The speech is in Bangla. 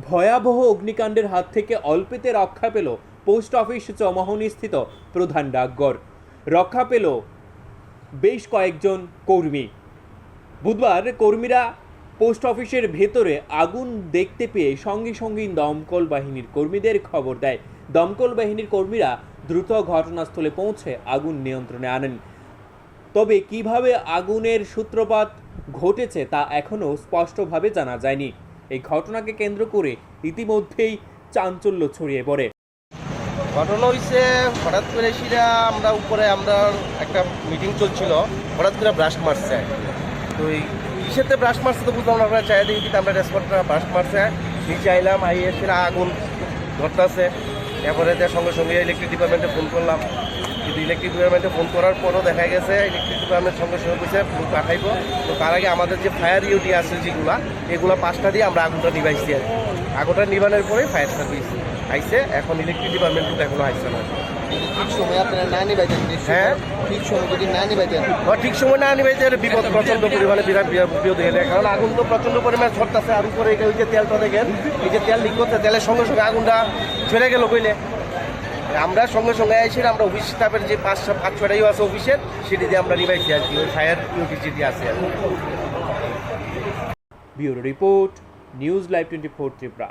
ভয়াবহ অগ্নিকাণ্ডের হাত থেকে অল্পেতে রক্ষা পেল পোস্ট অফিস চৌমুহনী স্থিত প্রধান ডাকঘর। রক্ষা পেল বেশ কয়েকজন কর্মী। বুধবার কর্মীরা পোস্ট অফিসের ভেতরে আগুন দেখতে পেয়ে সঙ্গে সঙ্গেই দমকল বাহিনীর কর্মীদের খবর দেয়। দমকল বাহিনীর কর্মীরা দ্রুত ঘটনাস্থলে পৌঁছে আগুন নিয়ন্ত্রণে আনেন। তবে কিভাবে আগুনের সূত্রপাত ঘটেছে তা এখনও স্পষ্টভাবে জানা যায়নি। এই ঘটনাকে কেন্দ্র করে ইতিমধ্যেই চাঞ্চল্য ছড়িয়ে পড়ে। ঘটনা হয়েছে হঠাৎ করে আমরা উপরে আমরা একটা মিটিং চলছিল, হঠাৎ করে ব্রাশ মারছে। তো এই কিসেতে ব্রাশ মারছে তো বুঝলাম না, আমরা চাই দেখি কিন্তু আমরা রেসপন্সটা ব্রাশ মারছে। নিচে আইলাম, এসে আগুন ধরতেছে। এরপরে সঙ্গে সঙ্গে ইলেকট্রিক ডিপার্টমেন্টে ফোন করলাম, কিন্তু ইলেকট্রিক ডিপার্টমেন্টে ফোন করার পরও দেখা গেছে ইলেকট্রিক ডিপার্টমেন্ট সঙ্গে সঙ্গে বসে লোক পাঠাইব। তো তার আগে আমাদের যে ফায়ার ইউটি আছে এগুলো 5টা দিয়ে আমরা আগুনটা নিভাইছি। আর আগুনটা নিভানোর পরে ফায়ার সার্ভিস আইসে, এখন ইলেকট্রিক ডিপার্টমেন্ট এখনো আইসে না। ঠিক সময় আপনারা না নিবাইতেন? হ্যাঁ, ঠিক সময় যদি না নিবাইতেন, ঠিক সময় না নিবাইতে বিপদ প্রচণ্ড পরিমাণে বিরাট বিপদ হয়ে যায়। কারণ আগুন তো প্রচণ্ড পরিমাণে ছড়তেছে। আর উপরে ওই যে তেলটা দেখেন, এই যে তেল লিক করছে, তেলের সঙ্গে সঙ্গে আগুনটা ছেড়ে গেল কইলে। আমরা সঙ্গে সঙ্গে আইসি, আমরা অফিস স্টাফের যে 5-6টাই আছে অফিসের, সেটি দিয়ে আমরা নিবাইছি আর কি, ওই ফায়ার ইউটি যেটি আছে আর কি। Bureau report, news live 24 Tripura.